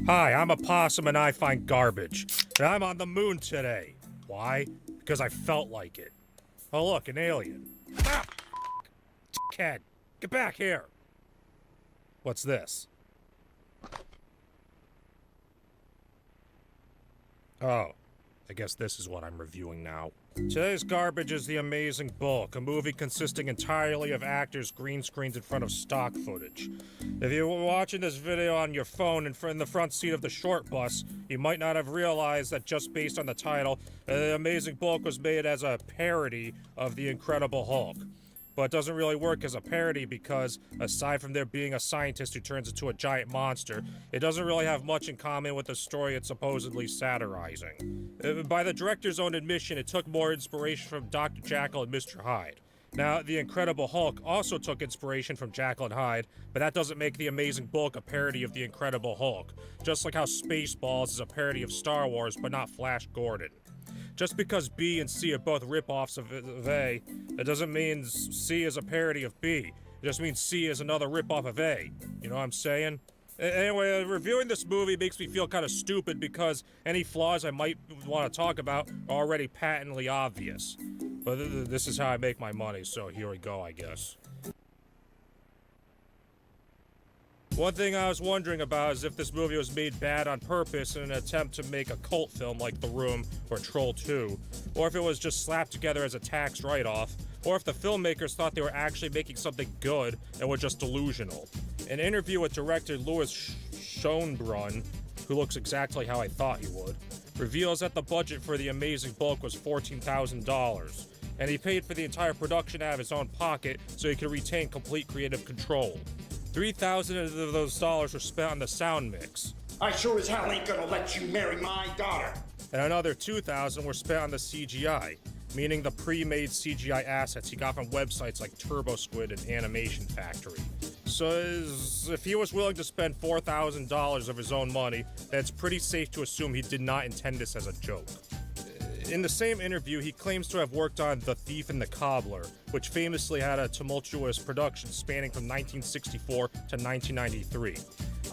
Hi, I'm a possum and I find garbage. And I'm on the moon today. Why? Because I felt like it. Oh look, an alien. Ah! Cat, get back here! What's this? Oh, I guess this is what I'm reviewing now. Today's garbage is The Amazing Bulk, a movie consisting entirely of actors' green screens in front of stock footage. If you were watching this video on your phone in the front seat of the short bus, you might not have realized that just based on the title, The Amazing Bulk was made as a parody of The Incredible Hulk. But it doesn't really work as a parody because, aside from there being a scientist who turns into a giant monster, it doesn't really have much in common with the story it's supposedly satirizing. By the director's own admission, it took more inspiration from Dr. Jekyll and Mr. Hyde. Now, The Incredible Hulk also took inspiration from Jekyll and Hyde, but that doesn't make The Amazing Bulk a parody of The Incredible Hulk, just like how Spaceballs is a parody of Star Wars but not Flash Gordon. Just because B and C are both rip-offs of A, that doesn't mean C is a parody of B. It just means C is another rip-off of A. You know what I'm saying? Anyway, reviewing this movie makes me feel kind of stupid because any flaws I might want to talk about are already patently obvious. But this is how I make my money, so here we go, I guess. One thing I was wondering about is if this movie was made bad on purpose in an attempt to make a cult film like The Room or Troll 2, or if it was just slapped together as a tax write-off, or if the filmmakers thought they were actually making something good and were just delusional. An interview with director Louis Schonbrun, who looks exactly how I thought he would, reveals that the budget for The Amazing Bulk was $14,000, and he paid for the entire production out of his own pocket so he could retain complete creative control. $3,000 of those dollars were spent on the sound mix. I sure as hell ain't gonna let you marry my daughter. And another $2,000 were spent on the CGI, meaning the pre-made CGI assets he got from websites like TurboSquid and Animation Factory. So if he was willing to spend $4,000 of his own money, then it's pretty safe to assume he did not intend this as a joke. In the same interview, he claims to have worked on The Thief and the Cobbler, which famously had a tumultuous production spanning from 1964 to 1993.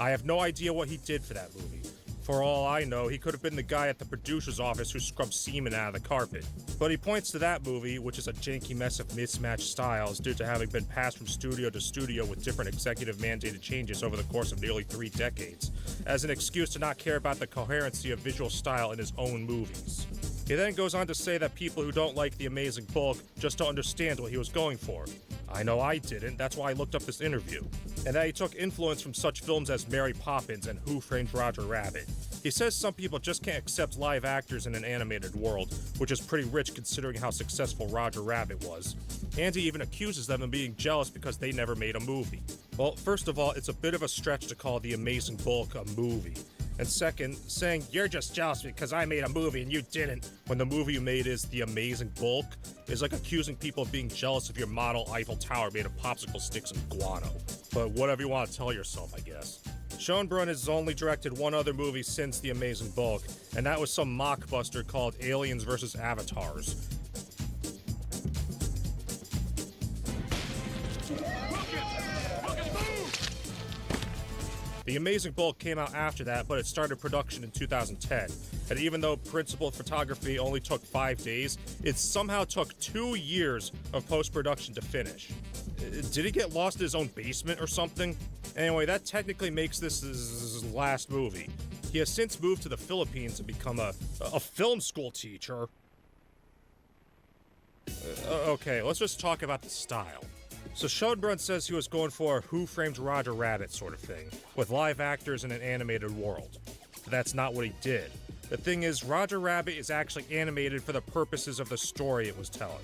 I have no idea what he did for that movie. For all I know, he could have been the guy at the producer's office who scrubbed semen out of the carpet. But he points to that movie, which is a janky mess of mismatched styles due to having been passed from studio to studio with different executive-mandated changes over the course of nearly 3 decades, as an excuse to not care about the coherency of visual style in his own movies. He then goes on to say that people who don't like The Amazing Bulk just don't understand what he was going for. I know I didn't, that's why I looked up this interview. And that he took influence from such films as Mary Poppins and Who Framed Roger Rabbit. He says some people just can't accept live actors in an animated world, which is pretty rich considering how successful Roger Rabbit was. And he even accuses them of being jealous because they never made a movie. Well, first of all, it's a bit of a stretch to call The Amazing Bulk a movie. And second, saying you're just jealous because I made a movie and you didn't when the movie you made is The Amazing Bulk is like accusing people of being jealous of your model Eiffel Tower made of popsicle sticks and guano. But whatever you want to tell yourself, I guess. Schonbrun has only directed one other movie since The Amazing Bulk, and that was some mockbuster called Aliens vs. Avatars. The Amazing Bulk came out after that, but it started production in 2010. And even though principal photography only took 5 days, it somehow took 2 years of post-production to finish. Did he get lost in his own basement or something? Anyway, that technically makes this his last movie. He has since moved to the Philippines and become a film school teacher. Okay, let's just talk about the style. So Schonbrun says he was going for a Who Framed Roger Rabbit sort of thing, with live actors in an animated world. But that's not what he did. The thing is, Roger Rabbit is actually animated for the purposes of the story it was telling.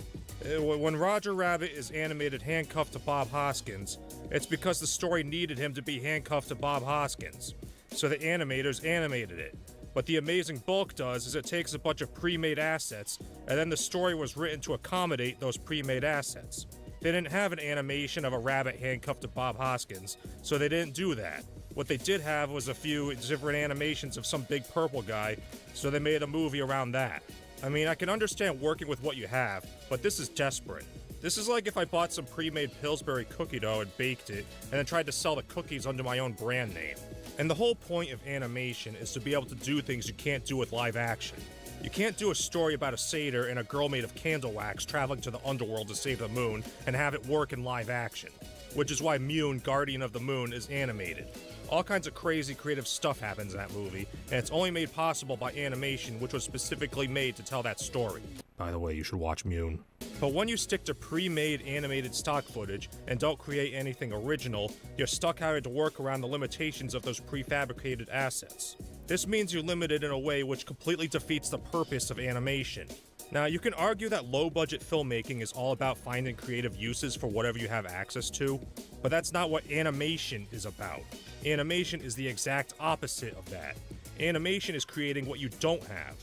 When Roger Rabbit is animated handcuffed to Bob Hoskins, it's because the story needed him to be handcuffed to Bob Hoskins. So the animators animated it. What The Amazing Bulk does is it takes a bunch of pre-made assets, and then the story was written to accommodate those pre-made assets. They didn't have an animation of a rabbit handcuffed to Bob Hoskins, so they didn't do that. What they did have was a few different animations of some big purple guy, so they made a movie around that. I mean, I can understand working with what you have, but this is desperate. This is like if I bought some pre-made Pillsbury cookie dough and baked it, and then tried to sell the cookies under my own brand name. And the whole point of animation is to be able to do things you can't do with live action. You can't do a story about a satyr and a girl made of candle wax traveling to the underworld to save the moon and have it work in live action. Which is why Mune, Guardian of the Moon, is animated. All kinds of crazy creative stuff happens in that movie, and it's only made possible by animation, which was specifically made to tell that story. By the way, you should watch Mune. But when you stick to pre-made animated stock footage and don't create anything original, you're stuck having to work around the limitations of those prefabricated assets. This means you're limited in a way which completely defeats the purpose of animation. Now, you can argue that low-budget filmmaking is all about finding creative uses for whatever you have access to, but that's not what animation is about. Animation is the exact opposite of that. Animation is creating what you don't have.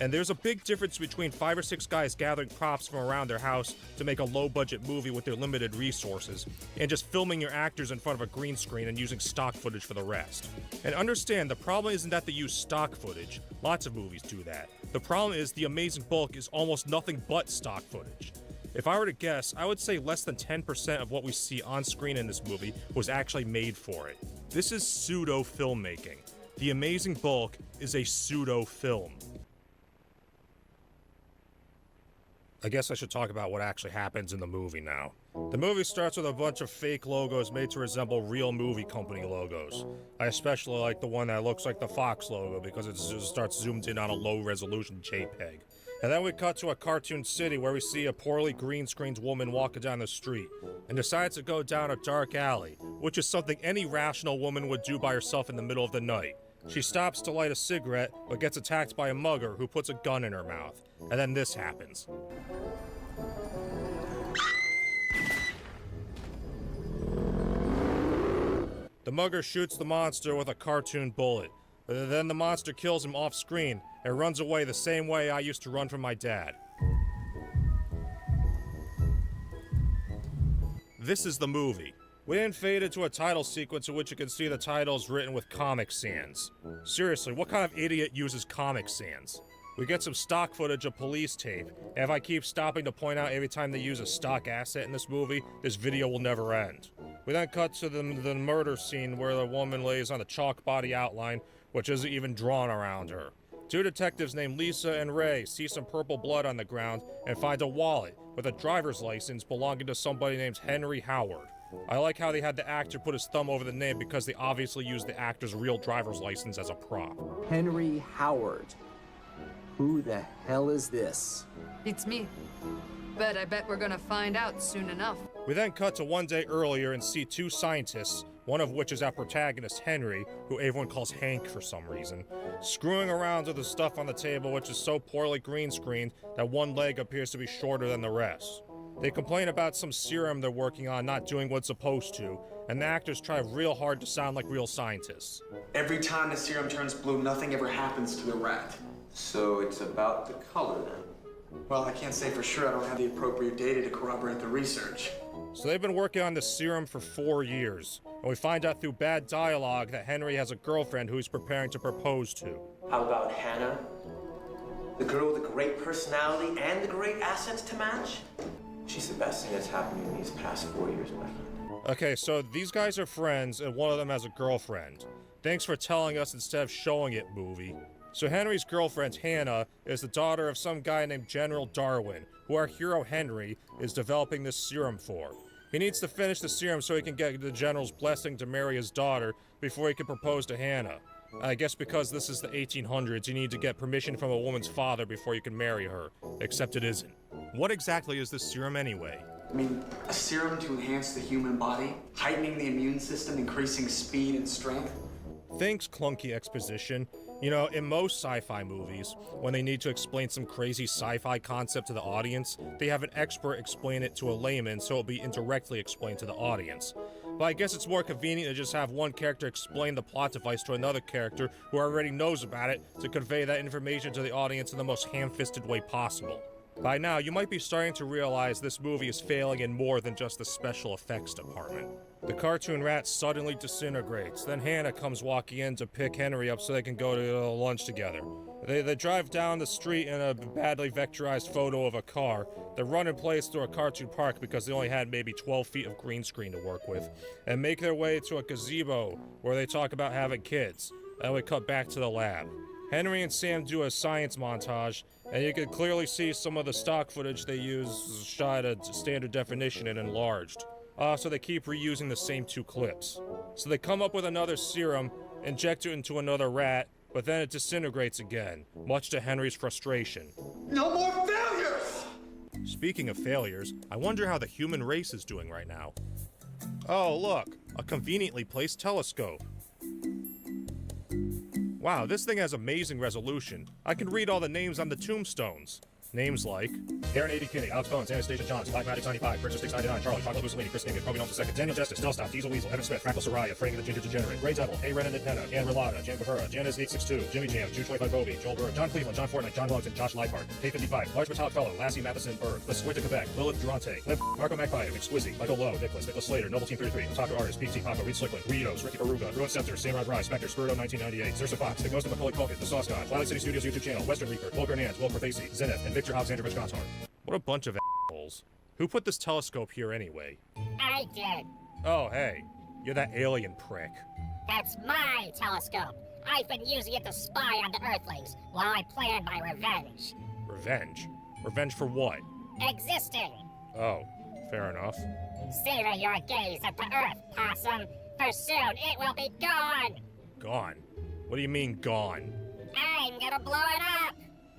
And there's a big difference between 5 or 6 guys gathering props from around their house to make a low-budget movie with their limited resources, and just filming your actors in front of a green screen and using stock footage for the rest. And understand, the problem isn't that they use stock footage. Lots of movies do that. The problem is the amazing bulk is almost nothing but stock footage. If I were to guess, I would say less than 10% of what we see on screen in this movie was actually made for it. This is pseudo-filmmaking. The amazing bulk is a pseudo-film. I guess I should talk about what actually happens in the movie now. The movie starts with a bunch of fake logos made to resemble real movie company logos. I especially like the one that looks like the Fox logo because it just starts zoomed in on a low-resolution JPEG. And then we cut to a cartoon city where we see a poorly green-screened woman walking down the street and decides to go down a dark alley, which is something any rational woman would do by herself in the middle of the night. She stops to light a cigarette, but gets attacked by a mugger who puts a gun in her mouth. And then this happens. The mugger shoots the monster with a cartoon bullet. Then the monster kills him off screen and runs away the same way I used to run from my dad. This is the movie. We then fade into a title sequence in which you can see the titles written with Comic Sans. Seriously, what kind of idiot uses Comic Sans? We get some stock footage of police tape, and if I keep stopping to point out every time they use a stock asset in this movie, this video will never end. We then cut to the murder scene where the woman lays on a chalk body outline, which isn't even drawn around her. 2 detectives named Lisa and Ray see some purple blood on the ground and find a wallet with a driver's license belonging to somebody named Henry Howard. I like how they had the actor put his thumb over the name because they obviously used the actor's real driver's license as a prop. Henry Howard. Who the hell is this? It's me. But I bet we're gonna find out soon enough. We then cut to one day earlier and see 2 scientists, one of which is our protagonist Henry, who everyone calls Hank for some reason, screwing around with the stuff on the table which is so poorly green screened that one leg appears to be shorter than the rest. They complain about some serum they're working on not doing what it's supposed to, and the actors try real hard to sound like real scientists. Every time the serum turns blue, nothing ever happens to the rat. So it's about the color then? Well, I can't say for sure. I don't have the appropriate data to corroborate the research. So they've been working on this serum for 4 years, and we find out through bad dialogue that Henry has a girlfriend who he's preparing to propose to. How about Hannah? The girl with the great personality and the great assets to match? She's the best thing that's happened in these past 4 years, my friend. Okay, so these guys are friends, and one of them has a girlfriend. Thanks for telling us instead of showing it, movie. So Henry's girlfriend, Hannah, is the daughter of some guy named General Darwin, who our hero Henry is developing this serum for. He needs to finish the serum so he can get the General's blessing to marry his daughter before he can propose to Hannah. I guess because this is the 1800s, you need to get permission from a woman's father before you can marry her. Except it isn't. What exactly is this serum anyway? I mean, a serum to enhance the human body, heightening the immune system, increasing speed and strength. Thanks, clunky exposition. You know, in most sci-fi movies, when they need to explain some crazy sci-fi concept to the audience, they have an expert explain it to a layman so it'll be indirectly explained to the audience. But I guess it's more convenient to just have one character explain the plot device to another character who already knows about it to convey that information to the audience in the most ham-fisted way possible. By now, you might be starting to realize this movie is failing in more than just the special effects department. The cartoon rat suddenly disintegrates, then Hannah comes walking in to pick Henry up so they can go to lunch together. They drive down the street in a badly vectorized photo of a car. They run in place through a cartoon park because they only had maybe 12 feet of green screen to work with, and make their way to a gazebo where they talk about having kids. Then we cut back to the lab. Henry and Sam do a science montage, and you can clearly see some of the stock footage they use shot at standard definition and enlarged. So they keep reusing the same 2 clips. So they come up with another serum, inject it into another rat, but then it disintegrates again, much to Henry's frustration. No more failures! Speaking of failures, I wonder how the human race is doing right now. Oh, look, a conveniently placed telescope. Wow, this thing has amazing resolution. I can read all the names on the tombstones. Names like Karen 80 Kinney, Alex Bones, Anastasia Johns, Black Magic 95, Princess 699, Charlie, Chocolate Mussolini, Chris Nugent, Kobe Holmes II, Daniel Justice, Delstop, Diesel Weasel, Evan Smith, Franco Soraya, Frankie the Ginger Degenerate, Grey Devil, A. Renan Nintendo, Ann Relata, Jan Guevara, Janice 862, Jimmy Jam, Jude 25 Bobby, Joel Burr, John Cleveland, John Fortnite, John Logan, Josh Leiphart, K55, Large Metallic Fellow, Lassie Matheson, Berg, The Squid to Quebec, Lilith Durante, Cliff, Marco McFly, Exquisite, Michael Lowe, Nicholas Slater, Noble Team 33, Otaku Artist, PT Paco, Reed Slickland, Rios, Ricky Baruga, Ruin Scepter, Samurai Rise, Spectre, Spirito 1998, Zersa Fox, The Ghost of Macaulay Culkin, The Sauce God, Twilight City Studios YouTube channel, Western Reaper, Volker Nance, Wilbur Facey, Zenith, and Victor Alexandrovich Gontar. What a bunch of assholes. Who put this telescope here anyway? I did. Oh, hey. You're that alien prick. That's my telescope. I've been using it to spy on the Earthlings while I plan my revenge. Revenge? Revenge for what? Existing. Oh, fair enough. Savor your gaze at the Earth, Possum, for soon it will be gone. Gone? What do you mean, gone? I'm gonna blow it up.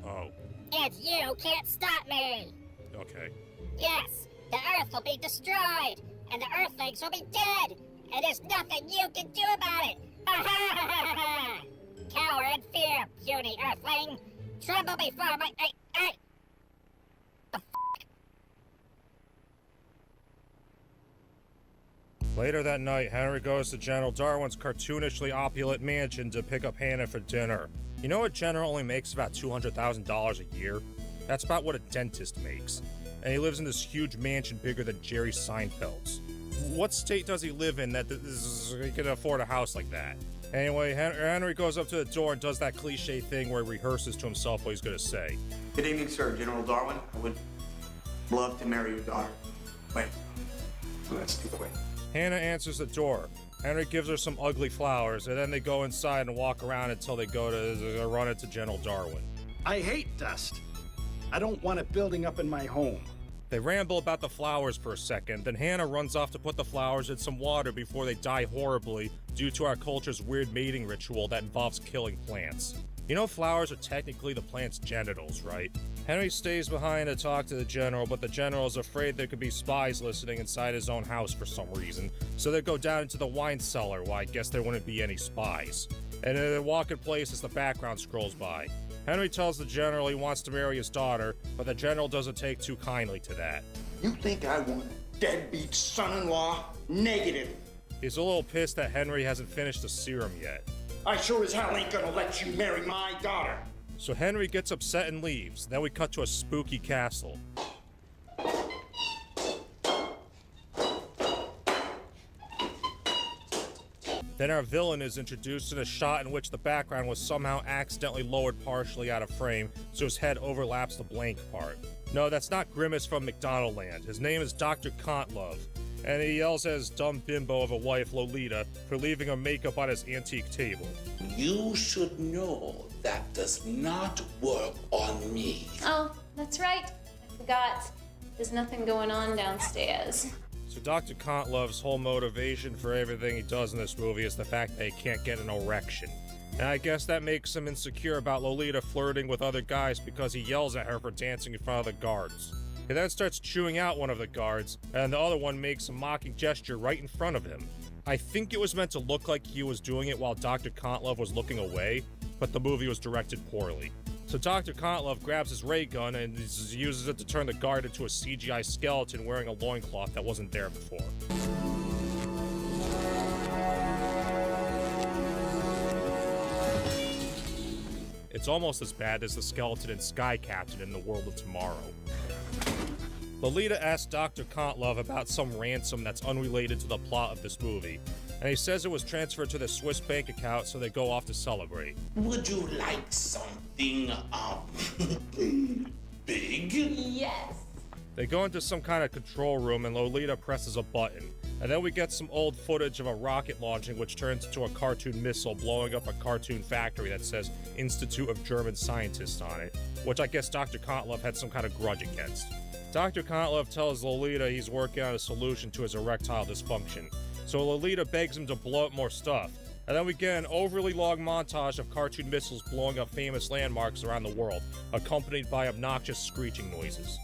Oh, And you can't stop me. okay. Yes, the Earth will be destroyed, and the Earthlings will be dead, and there's nothing you can do about it. Cower in fear, puny Earthling. Tremble before my... Later that night, Henry goes to General Darwin's cartoonishly opulent mansion to pick up Hannah for dinner. You know a general only makes about $200,000 a year? That's about what a dentist makes. And he lives in this huge mansion bigger than Jerry Seinfeld's. What state does he live in that he can afford a house like that? Anyway, Henry goes up to the door and does that cliche thing where he rehearses to himself what he's gonna say. Good evening, sir. General Darwin. I would love to marry your daughter. Wait. That's too quick. Hannah answers the door. Henry gives her some ugly flowers, and then they go inside and walk around until they go to run into General Darwin. I hate dust. I don't want it building up in my home. They ramble about the flowers for a second, then Hannah runs off to put the flowers in some water before they die horribly due to our culture's weird mating ritual that involves killing plants. You know flowers are technically the plant's genitals, right? Henry stays behind to talk to the general, but the general is afraid there could be spies listening inside his own house for some reason, so they go down into the wine cellar where I guess there wouldn't be any spies. And they walk in place as the background scrolls by. Henry tells the general he wants to marry his daughter, but the general doesn't take too kindly to that. You think I want a deadbeat son-in-law? Negative. He's a little pissed that Henry hasn't finished the serum yet. I sure as hell ain't gonna let you marry my daughter. So Henry gets upset and leaves. Then we cut to a spooky castle. Then our villain is introduced in a shot in which the background was somehow accidentally lowered partially out of frame, so his head overlaps the blank part. No, that's not Grimace from McDonaldland. His name is Dr. Kontlove, and he yells at his dumb bimbo of a wife, Lolita, for leaving her makeup on his antique table. You should know that does not work on me. Oh, that's right. I forgot. There's nothing going on downstairs. So Dr. Kontlove's whole motivation for everything he does in this movie is the fact that he can't get an erection. And I guess that makes him insecure about Lolita flirting with other guys because he yells at her for dancing in front of the guards. He then starts chewing out one of the guards, and the other one makes a mocking gesture right in front of him. I think it was meant to look like he was doing it while Dr. Kontlove was looking away, but the movie was directed poorly. So Dr. Kontlove grabs his ray gun and uses it to turn the guard into a CGI skeleton wearing a loincloth that wasn't there before. It's almost as bad as the skeleton in Sky Captain in The World of Tomorrow. Lolita asks Dr. Kontlove about some ransom that's unrelated to the plot of this movie. and he says it was transferred to the Swiss bank account, so they go off to celebrate. Would you like something, big? Yes. They go into some kind of control room and Lolita presses a button. And then we get some old footage of a rocket launching, which turns into a cartoon missile blowing up a cartoon factory that says Institute of German Scientists on it, which I guess Dr. Kontlove had some kind of grudge against. Dr. Kontlove tells Lolita he's working on a solution to his erectile dysfunction, so Lolita begs him to blow up more stuff. And then we get an overly long montage of cartoon missiles blowing up famous landmarks around the world, accompanied by obnoxious screeching noises.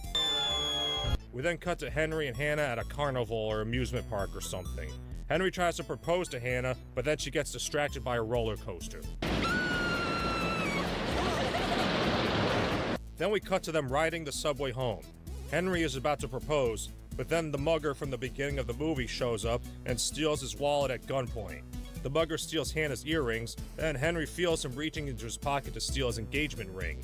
We then cut to Henry and Hannah at a carnival or amusement park or something. Henry tries to propose to Hannah, but then she gets distracted by a roller coaster. Then we cut to them riding the subway home. Henry is about to propose, but then the mugger from the beginning of the movie shows up and steals his wallet at gunpoint. The mugger steals Hannah's earrings, and Henry feels him reaching into his pocket to steal his engagement ring.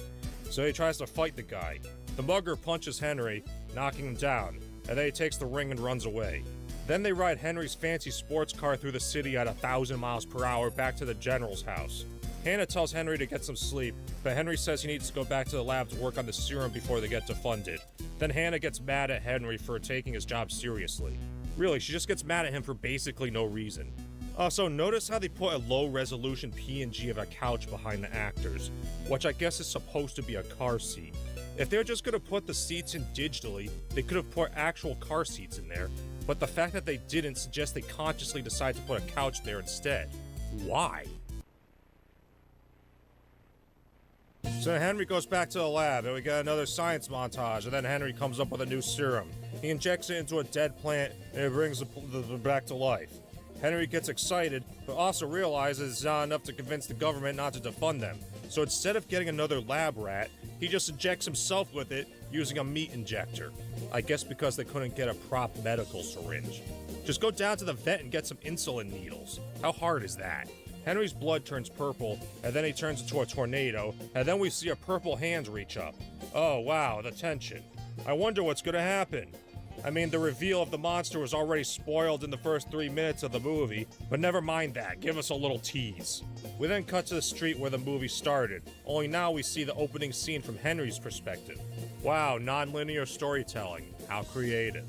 So he tries to fight the guy. The mugger punches Henry, knocking him down, and then he takes the ring and runs away. Then they ride Henry's fancy sports car through the city at 1,000 miles per hour back to the general's house. Hannah tells Henry to get some sleep, but Henry says he needs to go back to the lab to work on the serum before they get defunded. Then Hannah gets mad at Henry for taking his job seriously. Really, she just gets mad at him for basically no reason. Also, notice how they put a low-resolution PNG of a couch behind the actors, which I guess is supposed to be a car seat. If they're just gonna put the seats in digitally, they could have put actual car seats in there, but the fact that they didn't suggests they consciously decided to put a couch there instead. Why? So Henry goes back to the lab, and we get another science montage, and then Henry comes up with a new serum. He injects it into a dead plant, and it brings the back to life. Henry gets excited, but also realizes it's not enough to convince the government not to defund them. So instead of getting another lab rat, he just injects himself with it using a meat injector. I guess because they couldn't get a prop medical syringe. Just go down to the vet and get some insulin needles. How hard is that? Henry's blood turns purple, and then he turns into a tornado, and then we see a purple hand reach up. Oh wow, the tension. I wonder what's gonna happen. I mean, the reveal of the monster was already spoiled in the first 3 minutes of the movie, but never mind that, give us a little tease. We then cut to the street where the movie started, only now we see the opening scene from Henry's perspective. Wow, non-linear storytelling, how creative.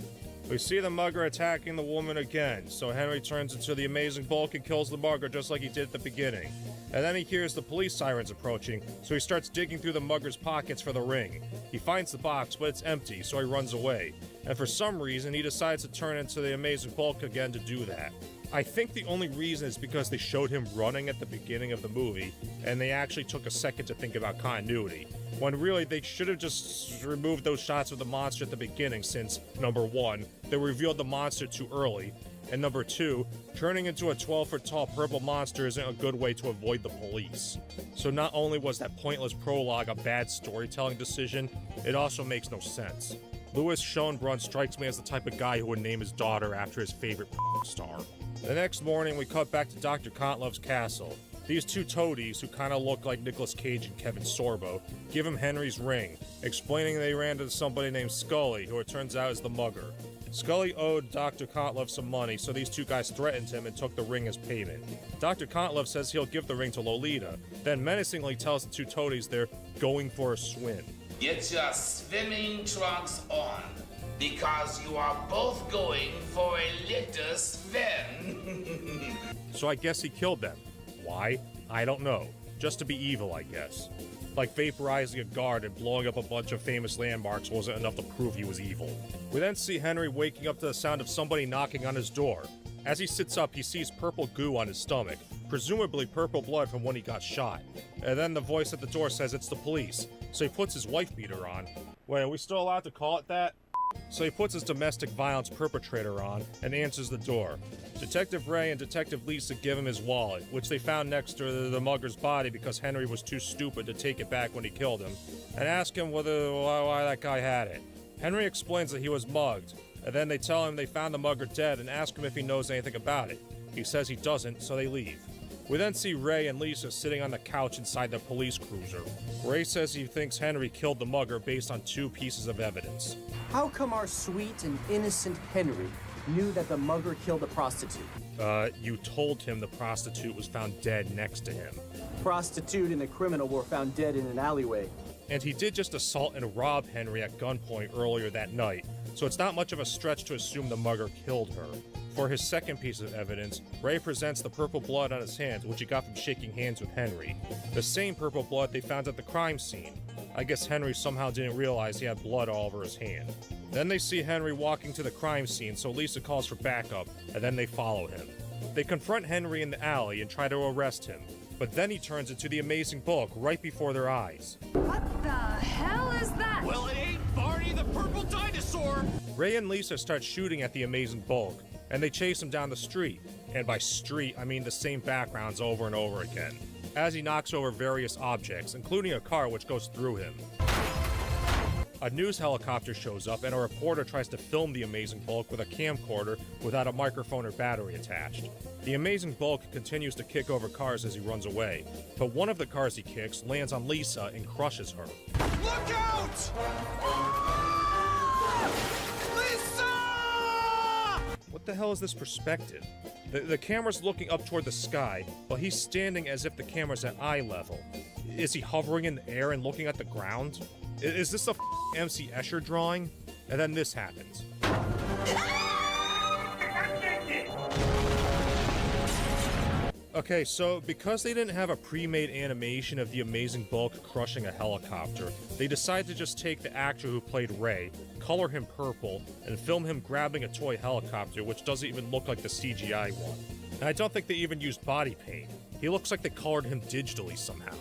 We see the mugger attacking the woman again, so Henry turns into the Amazing Bulk and kills the mugger just like he did at the beginning. And then he hears the police sirens approaching, so he starts digging through the mugger's pockets for the ring. He finds the box, but it's empty, so he runs away. And for some reason, he decides to turn into the Amazing Bulk again to do that. I think the only reason is because they showed him running at the beginning of the movie, and they actually took a second to think about continuity. When really, they should have just removed those shots of the monster at the beginning since, number one, they revealed the monster too early, and number two, turning into a 12-foot-tall purple monster isn't a good way to avoid the police. So not only was that pointless prologue a bad storytelling decision, it also makes no sense. Louis Schoenbrunn strikes me as the type of guy who would name his daughter after his favorite star. The next morning, we cut back to Dr. Kontlove's castle. These two toadies, who kind of look like Nicolas Cage and Kevin Sorbo, give him Henry's ring, explaining they ran into somebody named Scully, who it turns out is the mugger. Scully owed Dr. Kontlove some money, so these two guys threatened him and took the ring as payment. Dr. Kontlove says he'll give the ring to Lolita, then menacingly tells the two toadies they're going for a swim. Get your swimming trunks on, because you are both going for a little swim. So I guess he killed them. Why? I don't know. Just to be evil, I guess. Like vaporizing a guard and blowing up a bunch of famous landmarks wasn't enough to prove he was evil. We then see Henry waking up to the sound of somebody knocking on his door. As he sits up, he sees purple goo on his stomach, presumably purple blood from when he got shot. And then the voice at the door says it's the police, so he puts his wife beater on. Wait, are we still allowed to call it that? So he puts his domestic violence perpetrator on and answers the door. Detective Ray and Detective Lisa give him his wallet, which they found next to the mugger's body because Henry was too stupid to take it back when he killed him, and ask him why that guy had it. Henry explains that he was mugged, and then they tell him they found the mugger dead and ask him if he knows anything about it. He says he doesn't, so they leave. We then see Ray and Lisa sitting on the couch inside the police cruiser. Ray says he thinks Henry killed the mugger based on two pieces of evidence. How come our sweet and innocent Henry knew that the mugger killed a prostitute. You told him the prostitute was found dead next to him. Prostitute and a criminal were found dead in an alleyway. And he did just assault and rob Henry at gunpoint earlier that night, so it's not much of a stretch to assume the mugger killed her. For his second piece of evidence, Ray presents the purple blood on his hands, which he got from shaking hands with Henry. The same purple blood they found at the crime scene. I guess Henry somehow didn't realize he had blood all over his hand. Then they see Henry walking to the crime scene, so Lisa calls for backup, and then they follow him. They confront Henry in the alley and try to arrest him, but then he turns into the Amazing Bulk right before their eyes. What the hell is that? Well, it ain't Barney the Purple Dinosaur! Ray and Lisa start shooting at the Amazing Bulk, and they chase him down the street. And by street, I mean the same backgrounds over and over again, as he knocks over various objects, including a car which goes through him. A news helicopter shows up, and a reporter tries to film the Amazing Bulk with a camcorder without a microphone or battery attached. The Amazing Bulk continues to kick over cars as he runs away, but one of the cars he kicks lands on Lisa and crushes her. Look out! Lisa! What the hell is this perspective? The camera's looking up toward the sky, but he's standing as if the camera's at eye level. Is he hovering in the air and looking at the ground? Is this a MC Escher drawing? And then this happens. Okay, so because they didn't have a pre-made animation of the Amazing Bulk crushing a helicopter, they decided to just take the actor who played Ray, color him purple, and film him grabbing a toy helicopter, which doesn't even look like the CGI one. And I don't think they even used body paint. He looks like they colored him digitally somehow.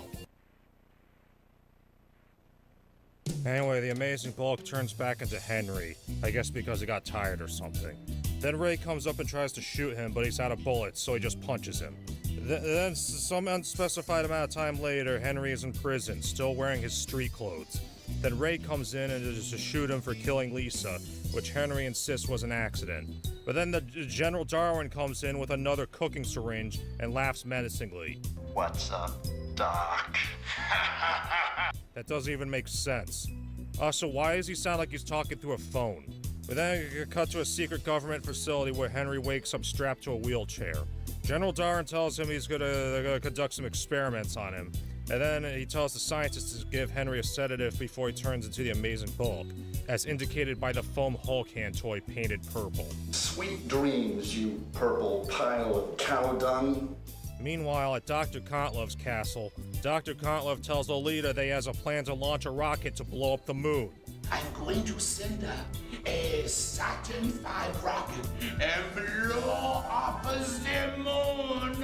Anyway, the Amazing Bulk turns back into Henry, I guess because he got tired or something. Then Ray comes up and tries to shoot him, but he's out of bullets, so he just punches him. Then some unspecified amount of time later, Henry is in prison, still wearing his street clothes. Then Ray comes in and is to shoot him for killing Lisa, which Henry insists was an accident. But then the General Darwin comes in with another cooking syringe and laughs menacingly. What's up, Doc? That doesn't even make sense. So why does he sound like he's talking through a phone? We then cut to a secret government facility where Henry wakes up strapped to a wheelchair. General Darwin tells him they're gonna conduct some experiments on him. And then he tells the scientists to give Henry a sedative before he turns into the Amazing Bulk, as indicated by the foam Hulk hand toy painted purple. Sweet dreams, you purple pile of cow dung. Meanwhile, at Dr. Kontlov's castle, Dr. Kontlov tells Lolita they has a plan to launch a rocket to blow up the moon. I'm going to send a Saturn V rocket and blow up the moon.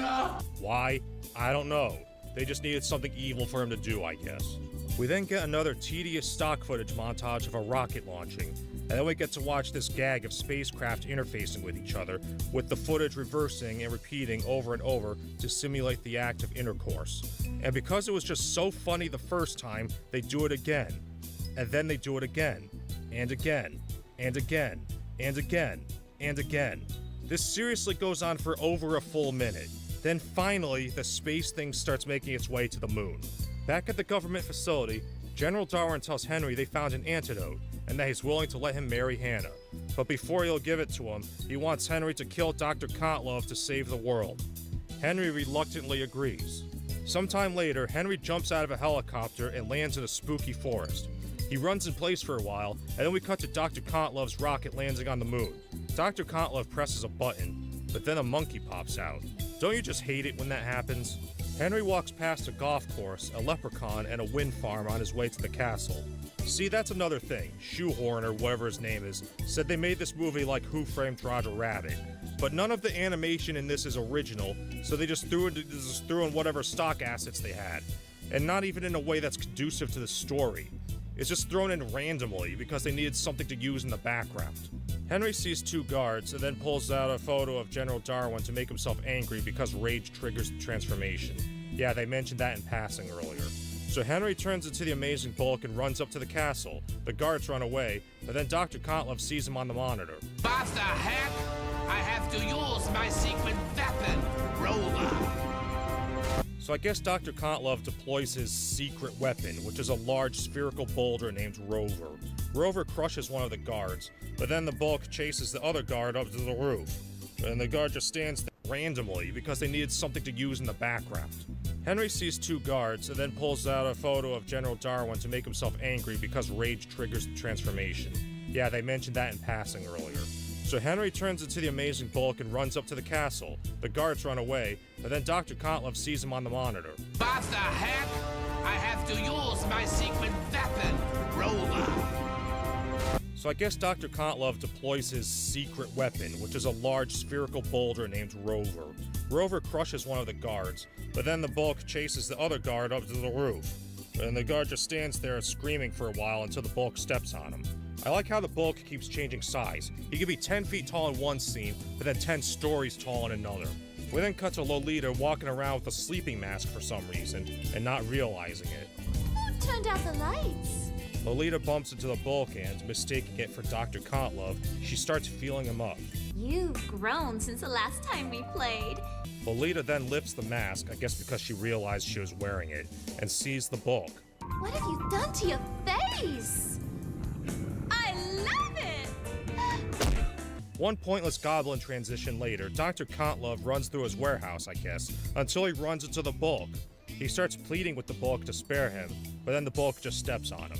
Why? I don't know. They just needed something evil for him to do, I guess. We then get another tedious stock footage montage of a rocket launching, and then we get to watch this gag of spacecraft interfacing with each other, with the footage reversing and repeating over and over to simulate the act of intercourse. And because it was just so funny the first time, they do it again. And then they do it again. And again. And again. And again. And again. This seriously goes on for over a full minute. Then finally, the space thing starts making its way to the moon. Back at the government facility, General Darwin tells Henry they found an antidote, and that he's willing to let him marry Hannah. But before he'll give it to him, he wants Henry to kill Dr. Kontlov to save the world. Henry reluctantly agrees. Sometime later, Henry jumps out of a helicopter and lands in a spooky forest. He runs in place for a while, and then we cut to Dr. Kontlov's rocket landing on the moon. Dr. Kontlov presses a button, but then a monkey pops out. Don't you just hate it when that happens? Henry walks past a golf course, a leprechaun, and a wind farm on his way to the castle. See, that's another thing. Shoehorn, or whatever his name is, said they made this movie like Who Framed Roger Rabbit. But none of the animation in this is original, so they just threw in whatever stock assets they had. And not even in a way that's conducive to the story. It's just thrown in randomly because they needed something to use in the background. Henry sees two guards and then pulls out a photo of General Darwin to make himself angry because rage triggers the transformation. Yeah, they mentioned that in passing earlier. So Henry turns into the Amazing Bulk and runs up to the castle. The guards run away, but then Dr. Kontlov sees him on the monitor. What the heck? I have to use my secret weapon, Rover. So I guess Dr. Kontlov deploys his secret weapon, which is a large spherical boulder named Rover. Rover crushes one of the guards, but then the bulk chases the other guard up to the roof. And the guard just stands there randomly because they needed something to use in the background. Henry sees two guards and then pulls out a photo of General Darwin to make himself angry because rage triggers the transformation. Yeah, they mentioned that in passing earlier. So Henry turns into the amazing bulk and runs up to the castle. The guards run away, but then Dr. Kontlove sees him on the monitor. What the heck? I have to use my secret weapon, Rover. So I guess Dr. Kontlove deploys his secret weapon, which is a large spherical boulder named Rover. Rover crushes one of the guards, but then the bulk chases the other guard up to the roof. And the guard just stands there screaming for a while until the bulk steps on him. I like how the bulk keeps changing size. He can be 10 feet tall in one scene, but then 10 stories tall in another. We then cut to Lolita walking around with a sleeping mask for some reason, and not realizing it. Who turned out the lights? Lolita bumps into the bulk and, mistaking it for Dr. Kontlove, she starts feeling him up. You've grown since the last time we played. Lolita then lifts the mask, I guess because she realized she was wearing it, and sees the bulk. What have you done to your face? I love it! One pointless goblin transition later, Dr. Kontlove runs through his warehouse, I guess, until he runs into the bulk. He starts pleading with the bulk to spare him, but then the bulk just steps on him.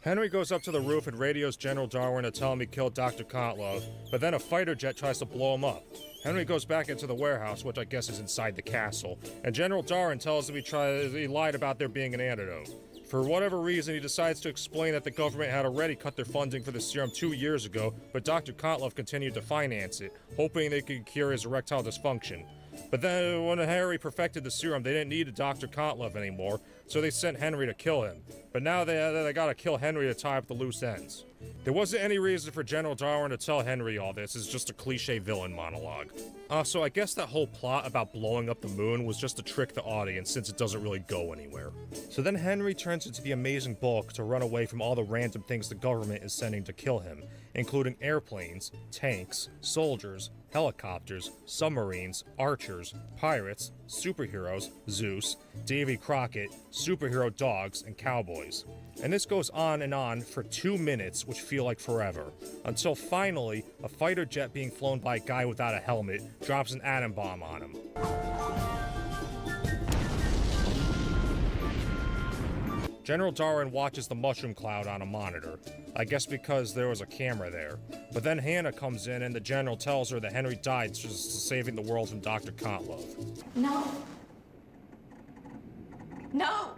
Henry goes up to the roof and radios General Darwin to tell him he killed Dr. Kontlove, but then a fighter jet tries to blow him up. Henry goes back into the warehouse, which I guess is inside the castle, and General Darwin tells him he lied about there being an antidote. For whatever reason, he decides to explain that the government had already cut their funding for the serum 2 years ago, but Dr. Kontlove continued to finance it, hoping they could cure his erectile dysfunction. But then, when Harry perfected the serum, they didn't need Dr. Kontlove anymore, so they sent Henry to kill him. But now they gotta kill Henry to tie up the loose ends. There wasn't any reason for General Darwin to tell Henry all this, it's just a cliche villain monologue. So I guess that whole plot about blowing up the moon was just to trick the audience since it doesn't really go anywhere. So then Henry turns into the amazing bulk to run away from all the random things the government is sending to kill him, including airplanes, tanks, soldiers, helicopters, submarines, archers, pirates, superheroes, Zeus, Davy Crockett, superhero dogs, and cowboys. And this goes on and on for 2 minutes, which feel like forever, until finally, a fighter jet being flown by a guy without a helmet drops an atom bomb on him. General Darwin watches the mushroom cloud on a monitor, I guess because there was a camera there. But then Hannah comes in and the general tells her that Henry died just saving the world from Dr. Kontlove. No. No!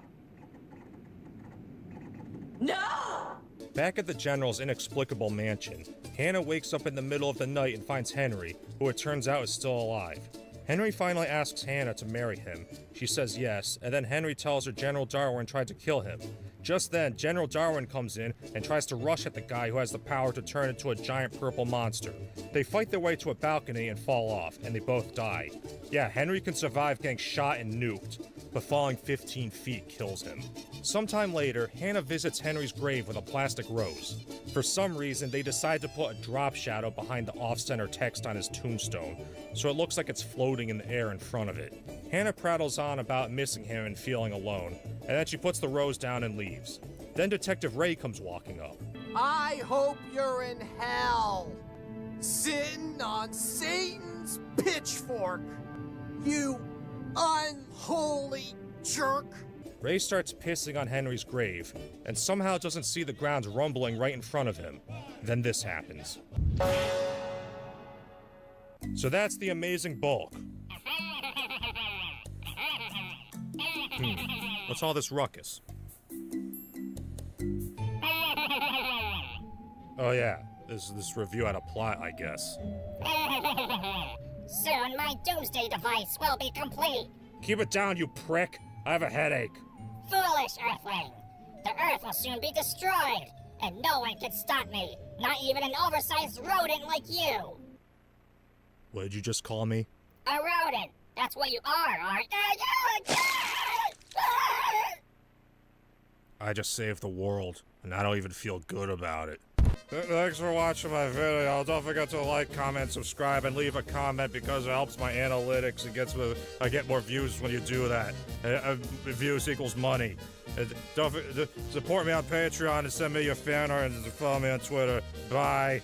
No! Back at the general's inexplicable mansion, Hannah wakes up in the middle of the night and finds Henry, who it turns out is still alive. Henry finally asks Hannah to marry him. She says yes, and then Henry tells her General Darwin tried to kill him. Just then, General Darwin comes in and tries to rush at the guy who has the power to turn into a giant purple monster. They fight their way to a balcony and fall off, and they both die. Yeah, Henry can survive getting shot and nuked, but falling 15 feet kills him. Sometime later, Hannah visits Henry's grave with a plastic rose. For some reason, they decide to put a drop shadow behind the off-center text on his tombstone, so it looks like it's floating in the air in front of it. Hannah prattles on about missing him and feeling alone, and then she puts the rose down and leaves. Then Detective Ray comes walking up. I hope you're in hell, sitting on Satan's pitchfork, you unholy jerk. Ray starts pissing on Henry's grave, and somehow doesn't see the ground rumbling right in front of him. Then this happens. So that's the amazing bulk. What's all this ruckus? Oh yeah, this review had a plot, I guess. Soon my doomsday device will be complete. Keep it down, you prick! I have a headache. Foolish Earthling! The Earth will soon be destroyed, and no one can stop me, not even an oversized rodent like you! What did you just call me? A rodent! That's what you are, aren't you? I just saved the world, and I don't even feel good about it. Thanks for watching my video. Don't forget to like, comment, subscribe, and leave a comment because it helps my analytics. I get more views when you do that. Views equals money. Don't support me on Patreon and send me your fan art and follow me on Twitter. Bye.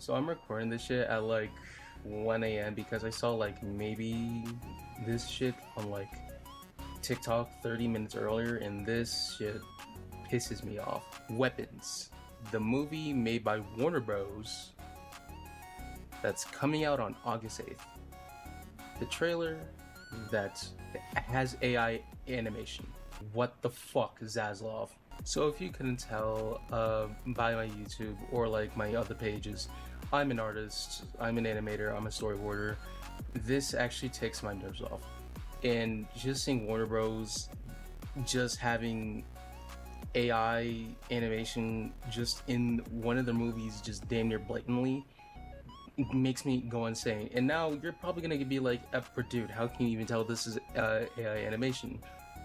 So I'm recording this shit at like 1 a.m. because I saw like maybe this shit on like TikTok 30 minutes earlier, and this shit pisses me off. Weapons, the movie made by Warner Bros. That's coming out on August 8th. The trailer that has AI animation. What the fuck, Zaslav? So if you couldn't tell by my YouTube or like my other pages, I'm an artist, I'm an animator, I'm a storyboarder. This actually takes my nerves off. And just seeing Warner Bros. Just having AI animation just in one of their movies just damn near blatantly, it makes me go insane. And now you're probably gonna be like, but dude, how can you even tell this is AI animation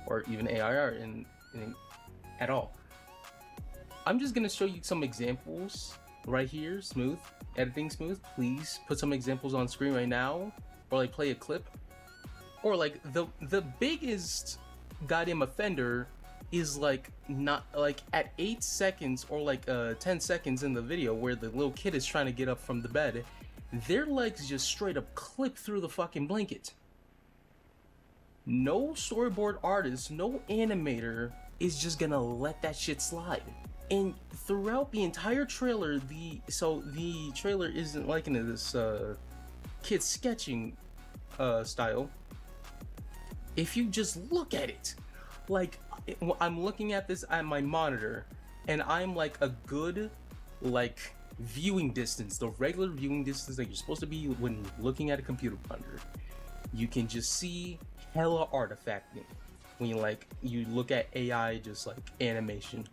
or even AI art at all? I'm just gonna show you some examples right here. Smooth, editing smooth, please put some examples on screen right now, or like play a clip. Or like the biggest goddamn offender is like not like at 8 seconds or like 10 seconds in the video where the little kid is trying to get up from the bed, their legs just straight up clip through the fucking blanket. No storyboard artist, no animator is just gonna let that shit slide. And throughout the entire trailer, the trailer isn't like into this kid sketching style. If you just look at it, like I'm looking at this at my monitor, and I'm like a good like viewing distance, the regular viewing distance that you're supposed to be when looking at a computer monitor. You can just see hella artifacting when you look at AI, just like animation.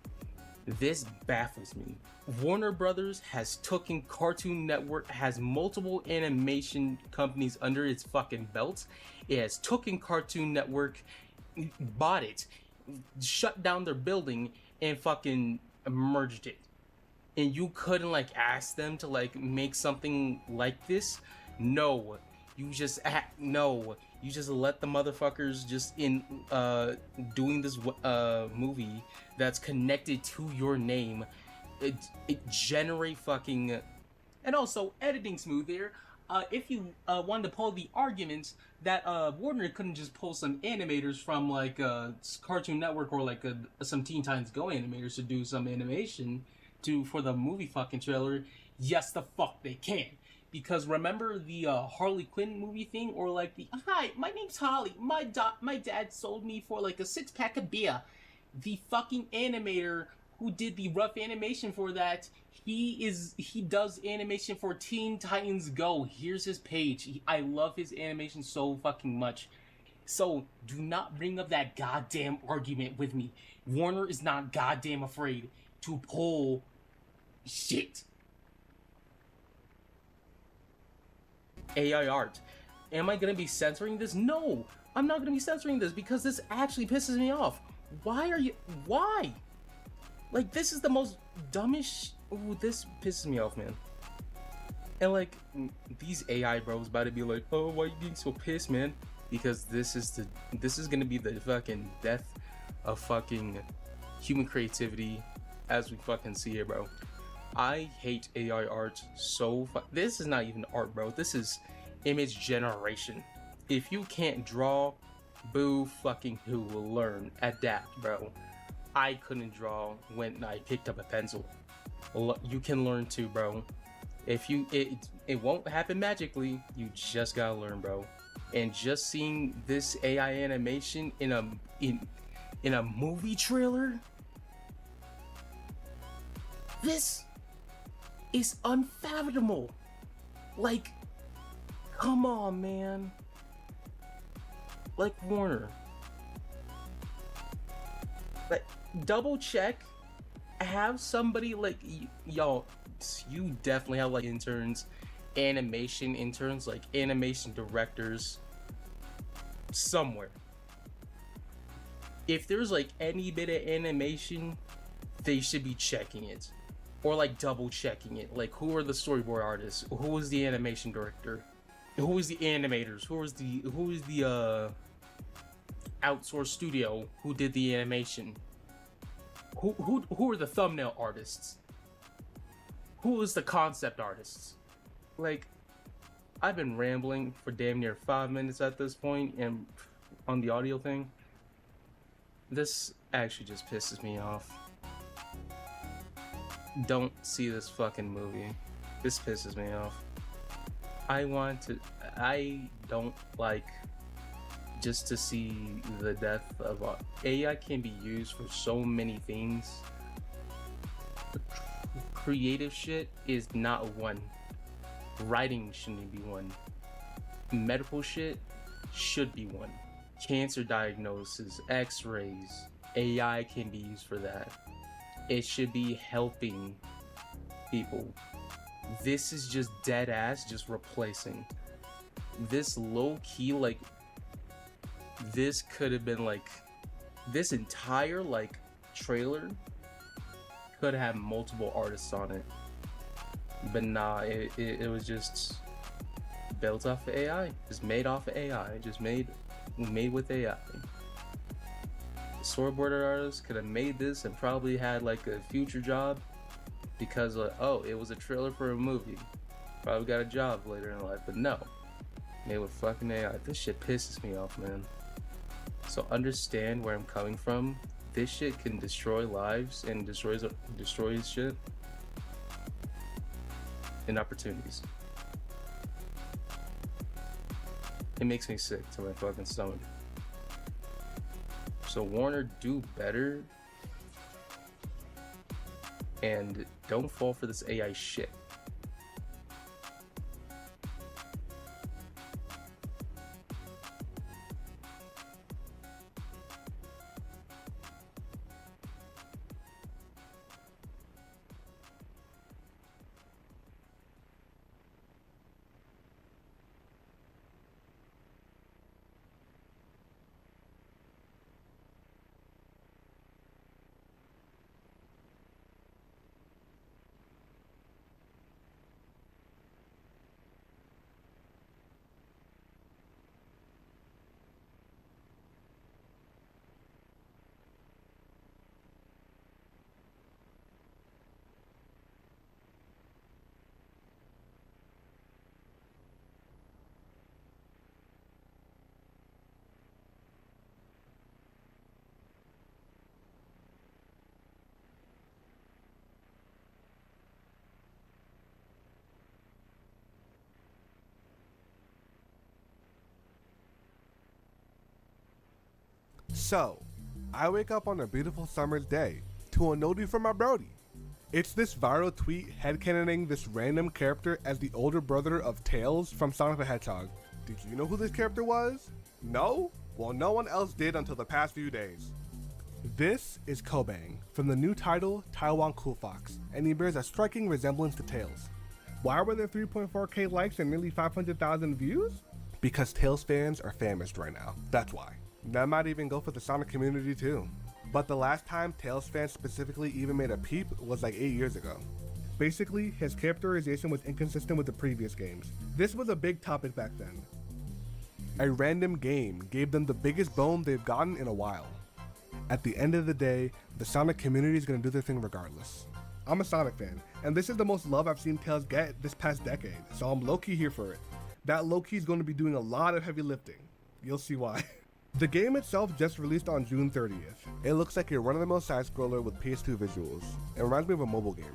This baffles me. Warner Brothers has taken Cartoon Network, has multiple animation companies under its fucking belt. It has taken Cartoon Network, bought it, shut down their building, and fucking merged it. And you couldn't like ask them to like make something like this? No. You just no. You just let the motherfuckers just in doing this movie that's connected to your name, it generate fucking. And also editing smooth here. If you wanted to pull the arguments that Warner couldn't just pull some animators from like Cartoon Network or like some Teen Titans Go animators to do some animation for the movie fucking trailer, yes the fuck they can. Because remember the Harley Quinn movie thing, or like the hi, my name's Holly, my dad sold me for like a 6-pack of beer. The fucking animator who did the rough animation for that, he does animation for Teen Titans Go. Here's his page. I love his animation so fucking much. So do not bring up that goddamn argument with me. Warner is not goddamn afraid to pull shit. AI art. Am I gonna be censoring this? No, I'm not gonna be censoring this because this actually pisses me off. Why? Like, this is the most dumbest. Ooh, this pisses me off, man. And like, these AI bros about to be like, oh, why you being so pissed, man? Because this is gonna be the fucking death of fucking human creativity as we fucking see it, bro. I hate AI art so this is not even art, bro. This is image generation. If you can't draw, boo fucking who will learn. Adapt, bro. I couldn't draw when I picked up a pencil. You can learn too, bro. If you it won't happen magically. You just gotta learn, bro. And just seeing this AI animation in a movie trailer, this is unfathomable. Like, come on, man. Like, Warner, like, double check. Have somebody like y'all. You definitely have like interns, animation interns, like animation directors somewhere. If there's like any bit of animation, they should be checking it, or like double checking it. Like, who are the storyboard artists? Who is the animation director? Who is the animators? Who is the outsourced studio who did the animation? Who are the thumbnail artists? Who is the concept artists? Like, I've been rambling for damn near 5 minutes at this point, and on the audio thing, this actually just pisses me off. Don't see this fucking movie. This pisses me off. I don't like just to see the death of AI. Can be used for so many things. Creative shit is not one. Writing shouldn't be one. Medical shit should be one. Cancer diagnosis, x-rays, AI can be used for that. It should be helping people. This is just dead ass, just replacing. This low key, like, this could have been like, this entire like trailer could have multiple artists on it, but nah, it was just built off of AI, just made off of AI, just made with AI. Storyboard artists could have made this and probably had like a future job because oh, it was a trailer for a movie, probably got a job later in life, but no, made with fucking AI. This shit pisses me off, man. So understand where I'm coming from. This shit can destroy lives and destroys shit and opportunities. It makes me sick to my fucking stomach. So Warner, do better and don't fall for this AI shit. So, I wake up on a beautiful summer's day to a notie from my brody. It's this viral tweet headcanoning this random character as the older brother of Tails from Sonic the Hedgehog. Did you know who this character was? No? Well, no one else did until the past few days. This is Kobang from the new title Taiwan Cool Fox, and he bears a striking resemblance to Tails. Why were there 3.4k likes and nearly 500,000 views? Because Tails fans are famished right now, that's why. That might even go for the Sonic community too. but the last time Tails fans specifically even made a peep was like 8 years ago. Basically, his characterization was inconsistent with the previous games. This was a big topic back then. A random game gave them the biggest bone they've gotten in a while. At the end of the day, the Sonic community is going to do their thing regardless. I'm a Sonic fan, and this is the most love I've seen Tails get this past decade, so I'm low-key here for it. That low-key is going to be doing a lot of heavy lifting. You'll see why. The game itself just released on June 30th. It looks like a run-of-the-mill side-scroller with PS2 visuals. It reminds me of a mobile game.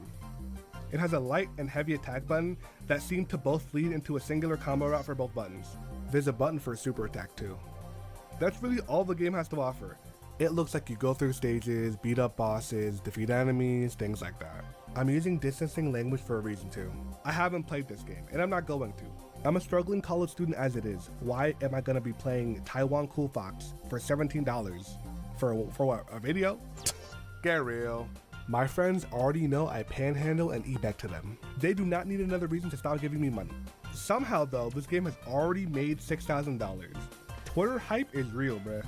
It has a light and heavy attack button that seem to both lead into a singular combo route for both buttons. There's a button for a super attack too. That's really all the game has to offer. It looks like you go through stages, beat up bosses, defeat enemies, things like that. I'm using distancing language for a reason too. I haven't played this game, and I'm not going to. I'm a struggling college student as it is. Why am I gonna be playing Taiwan Cool Fox for $17 for what, a video? Get real. My friends already know I panhandle and eat back to them. They do not need another reason to stop giving me money. Somehow though, this game has already made $6,000. Twitter hype is real, bruh.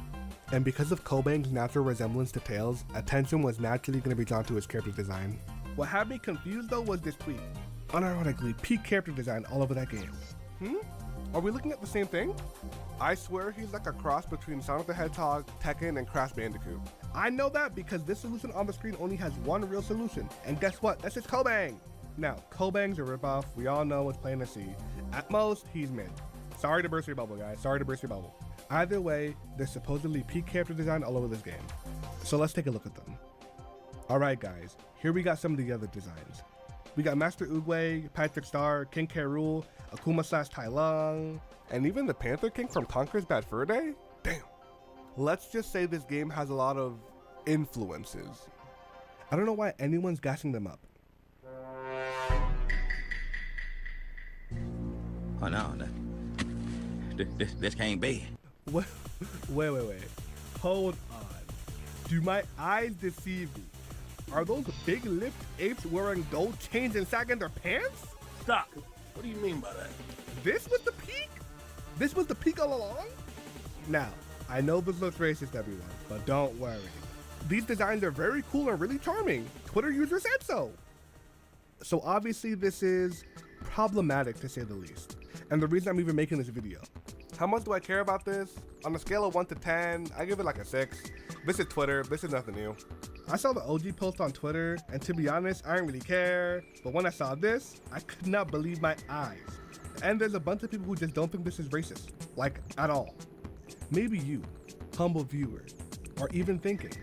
And because of Kobang's natural resemblance to Tails, attention was naturally going to be drawn to his character design. What had me confused though was this tweet. Unironically, peak character design all over that game. Are we looking at the same thing? I swear he's like a cross between Sonic the Hedgehog, Tekken, and Crash Bandicoot. I know that because this solution on the screen only has one real solution, and guess what? That's just Kobang! Now, Kobang's a ripoff, we all know what's plain to see. At most, he's mid. Sorry to burst your bubble, guys, sorry to burst your bubble. Either way, there's supposedly peak character design all over this game. So let's take a look at them. Alright guys, here we got some of the other designs. We got Master Oogway, Patrick Star, King K. Rool, Akuma/Tai Lung, and even the Panther King from Conker's Bad Fur Day? Damn. Let's just say this game has a lot of influences. I don't know why anyone's gassing them up. Oh no, this can't be. Wait. Hold on. Do my eyes deceive me? Are those big-lipped apes wearing gold chains and sagging their pants? Stop. What do you mean by that? This was the peak? This was the peak all along? Now, I know this looks racist, everyone, but don't worry. These designs are very cool and really charming. Twitter users said so. So obviously this is problematic to say the least. And the reason I'm even making this video. How much do I care about this? On a scale of 1 to 10, I give it like a 6. This is Twitter, this is nothing new. I saw the OG post on Twitter, and to be honest, I didn't really care. But when I saw this, I could not believe my eyes. And there's a bunch of people who just don't think this is racist, like at all. Maybe you, humble viewer, are even thinking,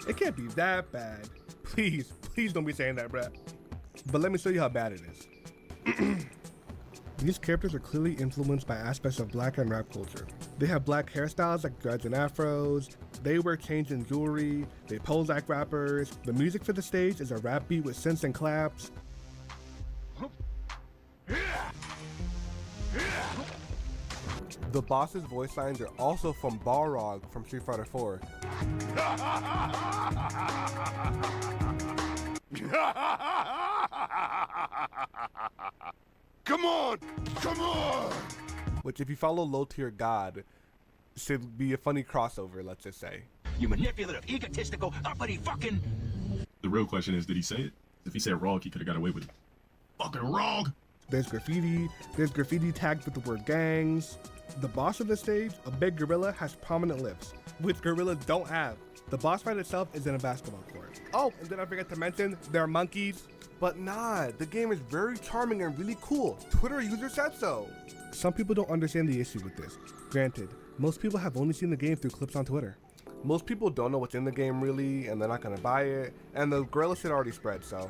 it can't be that bad. Please don't be saying that, bruh. But let me show you how bad it is. These characters are clearly influenced by aspects of black and rap culture. They have black hairstyles like dreads and afros, they wear chains and jewelry, they pose like rappers, the music for the stage is a rap beat with synths and claps. The boss's voice lines are also from Balrog from Street Fighter 4. Come on! Come on! Which, if you follow Low Tier God, should be a funny crossover, let's just say. You manipulative, egotistical, uppity fucking... The real question is, did he say it? If he said Rog, he could have got away with it. Fucking Rog! There's graffiti tagged with the word gangs. The boss of the stage, a big gorilla, has prominent lips, which gorillas don't have. The boss fight itself is in a basketball court. Oh, and then I forgot to mention, there are monkeys. But nah, the game is very charming and really cool. Twitter users said so. Some people don't understand the issue with this. Granted, most people have only seen the game through clips on Twitter. Most people don't know what's in the game really, and they're not gonna buy it, and the gorilla shit already spread, so.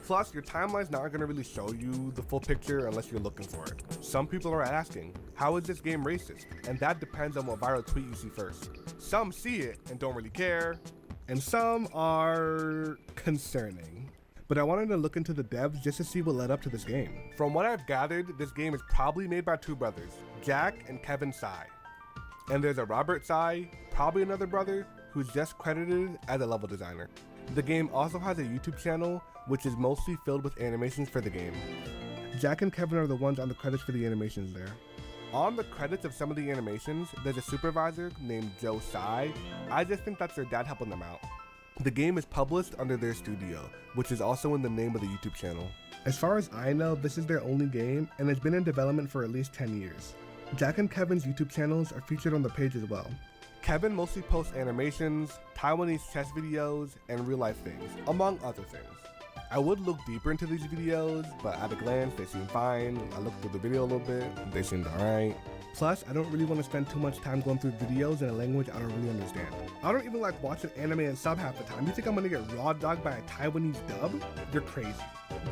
Plus, your timeline's not gonna really show you the full picture unless you're looking for it. Some people are asking, how is this game racist? And that depends on what viral tweet you see first. Some see it and don't really care, and some are concerning. But I wanted to look into the devs just to see what led up to this game. From what I've gathered, this game is probably made by two brothers, Jack and Kevin Tsai. And there's a Robert Tsai, probably another brother, who's just credited as a level designer. The game also has a YouTube channel, which is mostly filled with animations for the game. Jack and Kevin are the ones on the credits for the animations there. On the credits of some of the animations, there's a supervisor named Joe Tsai. I just think that's their dad helping them out. The game is published under their studio, which is also in the name of the YouTube channel. As far as I know, this is their only game, and it's been in development for at least 10 years. Jack and Kevin's YouTube channels are featured on the page as well. Kevin mostly posts animations, Taiwanese chess videos, and real life things, among other things. I would look deeper into these videos, but at a glance, they seem fine. I looked through the video a little bit, they seemed alright. Plus, I don't really want to spend too much time going through videos in a language I don't really understand. I don't even like watching anime and sub half the time. You think I'm gonna get raw dogged by a Taiwanese dub? You're crazy.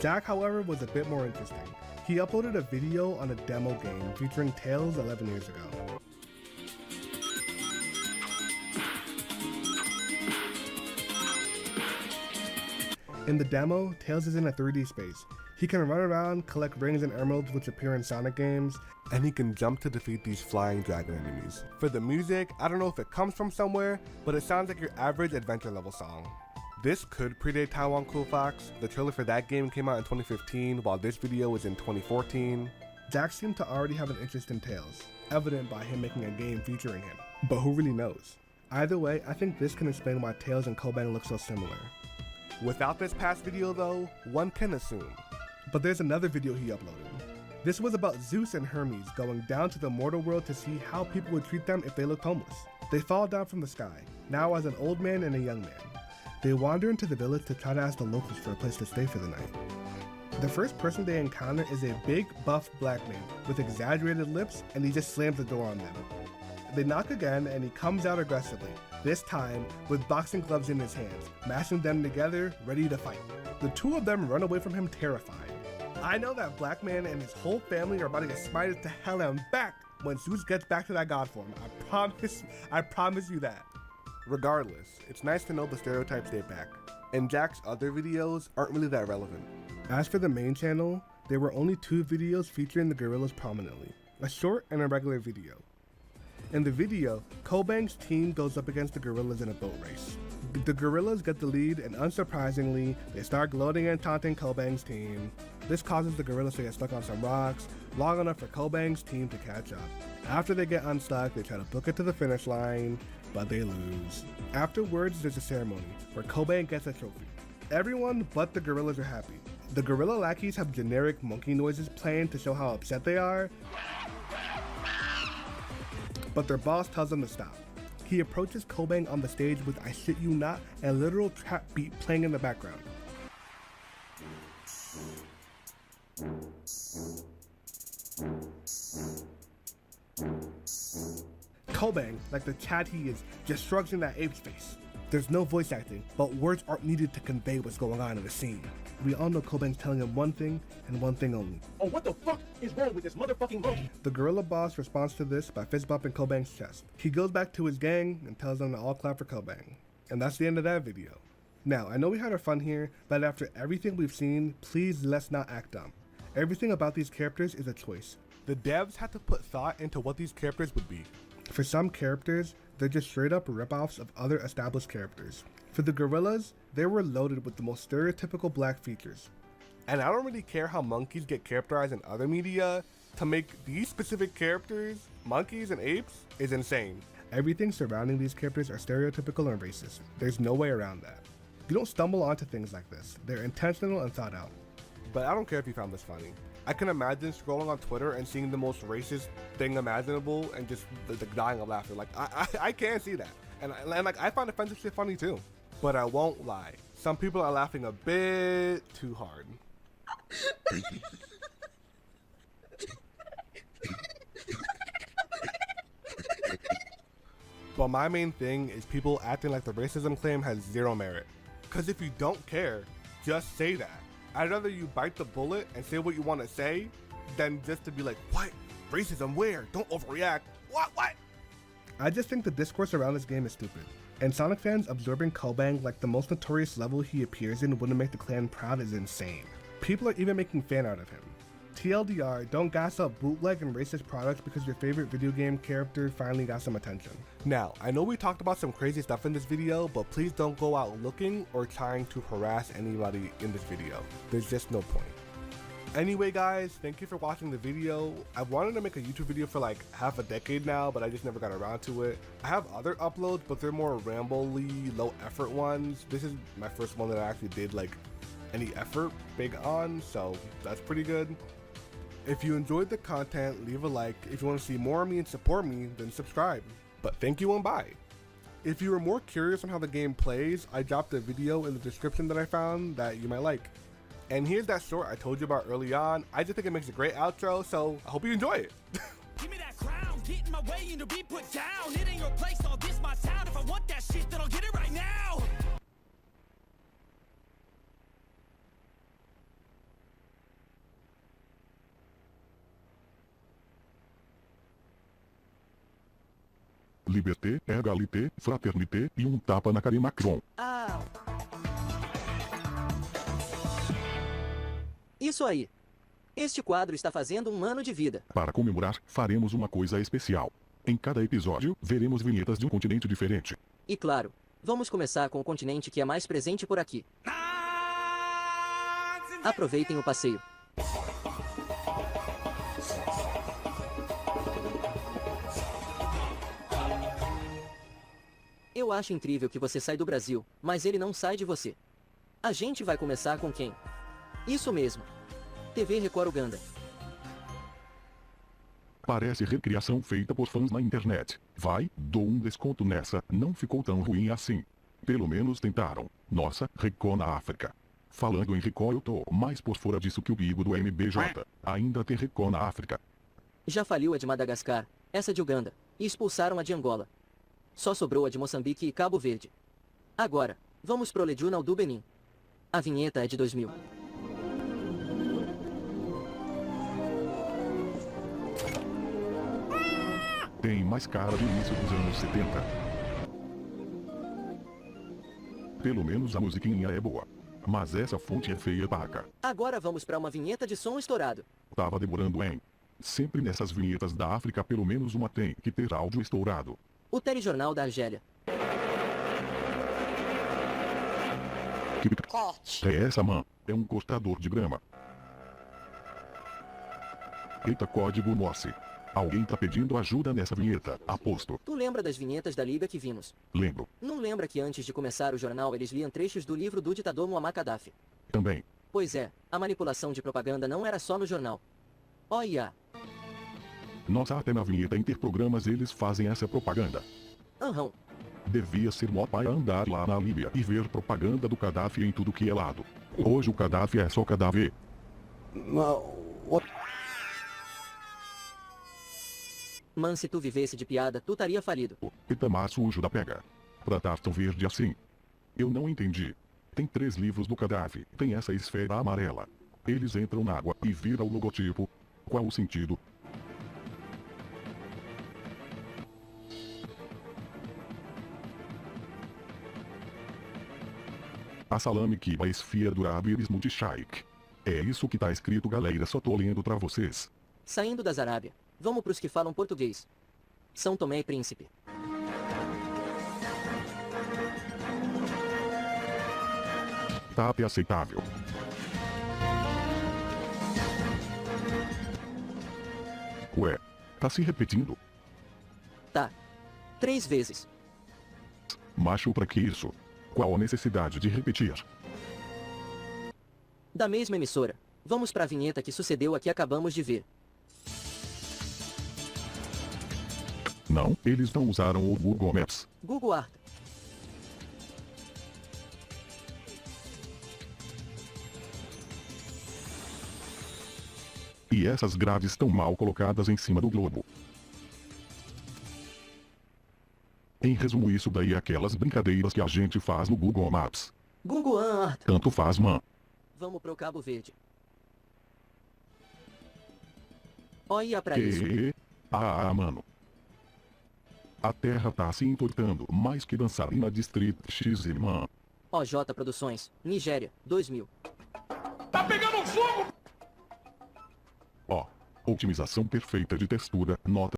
Jack, however, was a bit more interesting. He uploaded a video on a demo game featuring Tails 11 years ago. In the demo, Tails is in a 3D space. He can run around, collect rings and emeralds which appear in Sonic games, and he can jump to defeat these flying dragon enemies. For the music, I don't know if it comes from somewhere, but it sounds like your average adventure level song. This could predate Taiwan Cool Fox. The trailer for that game came out in 2015, while this video was in 2014. Jack seemed to already have an interest in Tails, evident by him making a game featuring him. But who really knows? Either way, I think this can explain why Tails and Kobang look so similar. Without this past video though, one can assume. But there's another video he uploaded. This was about Zeus and Hermes going down to the mortal world to see how people would treat them if they looked homeless. They fall down from the sky, now as an old man and a young man. They wander into the village to try to ask the locals for a place to stay for the night. The first person they encounter is a big, buff black man with exaggerated lips, and he just slams the door on them. They knock again and he comes out aggressively, this time with boxing gloves in his hands, mashing them together, ready to fight. The two of them run away from him terrified. I know that black man and his whole family are about to get smited to hell and back when Zeus gets back to that god form. I promise you that. Regardless, it's nice to know the stereotypes date back, and Jack's other videos aren't really that relevant. As for the main channel, there were only 2 videos featuring the gorillas prominently, a short and a regular video. In the video, Kobang's team goes up against the gorillas in a boat race. The gorillas get the lead, and unsurprisingly, they start gloating and taunting Kobang's team. This causes the gorillas to get stuck on some rocks, long enough for Kobang's team to catch up. After they get unstuck, they try to book it to the finish line, but they lose. Afterwards, there's a ceremony, where Kobang gets a trophy. Everyone but the gorillas are happy. The gorilla lackeys have generic monkey noises playing to show how upset they are, but their boss tells them to stop. He approaches Kobang on the stage with, I shit you not, a literal trap beat playing in the background. Kobang, like the Chad he is, just shrugs in that ape's face. There's no voice acting, but words aren't needed to convey what's going on in the scene. We all know Kobang's telling him one thing, and one thing only. Oh, what the fuck is wrong with this motherfucking monkey? The gorilla boss responds to this by fist bumping Kobang's chest. He goes back to his gang and tells them to all clap for Kobang. And that's the end of that video. Now, I know we had our fun here, but after everything we've seen, please let's not act dumb. Everything about these characters is a choice. The devs had to put thought into what these characters would be. For some characters, they're just straight up ripoffs of other established characters. For the gorillas, they were loaded with the most stereotypical black features. And I don't really care how monkeys get characterized in other media, to make these specific characters, monkeys and apes, is insane. Everything surrounding these characters are stereotypical and racist. There's no way around that. You don't stumble onto things like this. They're intentional and thought out. But I don't care if you found this funny. I can imagine scrolling on Twitter and seeing the most racist thing imaginable and just dying of laughter. Like, I can't see that. And like, I find offensive shit funny too. But I won't lie. Some people are laughing a bit too hard. But my main thing is people acting like the racism claim has zero merit. Cause if you don't care, just say that. I'd rather you bite the bullet and say what you want to say than just to be like, what? Racism where? Don't overreact. What? I just think the discourse around this game is stupid. And Sonic fans absorbing Kobang like the most notorious level he appears in wouldn't make the clan proud is insane. People are even making fan art of him. TLDR, don't gas up bootleg and racist products because your favorite video game character finally got some attention. Now, I know we talked about some crazy stuff in this video, but please don't go out looking or trying to harass anybody in this video. There's just no point. Anyway guys, thank you for watching the video. I've wanted to make a YouTube video for like half a decade now, but I just never got around to it. I have other uploads, but they're more rambly, low effort ones. This is my first one that I actually did like any effort big on, so that's pretty good. If you enjoyed the content, leave a like. If you want to see more of me and support me, then subscribe. But thank you and bye. If you are more curious on how the game plays, I dropped a video in the description that I found that you might like. And here's that short I told you about early on. I just think it makes a great outro, so I hope you enjoy it. Give me that crown, get in my way and to be put down. It ain't your place, all this my town. If I want that shit, then I'll get it right now. Liberté, égalité, fraternité e tapa na cara Macron. Isso aí. Este quadro está fazendo 1 ano de vida. Para comemorar, faremos uma coisa especial. Em cada episódio, veremos vinhetas de um continente diferente. E claro, vamos começar com o continente que é mais presente por aqui. Aproveitem o passeio. Eu acho incrível que você sai do Brasil, mas ele não sai de você. A gente vai começar com quem? Isso mesmo. TV Record Uganda. Parece recriação feita por fãs na internet. Vai, dou um desconto nessa, não ficou tão ruim assim. Pelo menos tentaram. Nossa, Record na África. Falando em Record eu tô mais por fora disso que o bigo do MBJ. Ainda tem Record na África. Já faliu a de Madagascar, essa de Uganda, e expulsaram a de Angola. Só sobrou a de Moçambique e Cabo Verde. Agora, vamos pro Le Journal do Benin. A vinheta é de 2000. Tem mais cara do início dos anos 70. Pelo menos a musiquinha é boa. Mas essa fonte é feia paca. Agora vamos pra uma vinheta de som estourado. Tava demorando, hein? Sempre nessas vinhetas da África pelo menos uma tem que ter áudio estourado. O telejornal da Argélia. Que é essa, man? É um cortador de grama. Eita, código Morse. Alguém tá pedindo ajuda nessa vinheta, aposto. Tu lembra das vinhetas da Liga que vimos? Lembro. Não lembra que antes de começar o jornal eles liam trechos do livro do ditador Muammar Gaddafi? Também. Pois é, a manipulação de propaganda não era só no jornal. Olha. Nossa, até na vinheta interprogramas eles fazem essa propaganda. Aham. Devia ser mó pai andar lá na Líbia e ver propaganda do Gaddafi em tudo que é lado. Hoje o Gaddafi é só cadáver. Man, se tu vivesse de piada, tu estaria falido. Eita, mar sujo da pega. Pra tá tão verde assim. Eu não entendi. Tem 3 livros do Gaddafi, tem essa esfera amarela. Eles entram na água e vira o logotipo. Qual o sentido? A salame que vai esfia do Abir Multishaik. É isso que tá escrito, galera, só tô lendo pra vocês. Saindo das Arábia, vamos pros que falam português. São Tomé e Príncipe. Tá até aceitável. Ué, tá se repetindo? Tá. 3 vezes. Macho, pra que isso? Qual a necessidade de repetir? Da mesma emissora. Vamos pra vinheta que sucedeu a que acabamos de ver. Não, eles não usaram o Google Maps. Google Art. E essas grades estão mal colocadas em cima do globo. Em resumo, isso daí é aquelas brincadeiras que a gente faz no Google Maps. Google Art. Tanto faz, man. Vamos pro Cabo Verde. Olha pra isso. Mano. A terra tá se entortando mais que dançarina de Street X, irmã. OJ Produções, Nigéria, 2000. Tá pegando fogo! Ó, otimização perfeita de textura, nota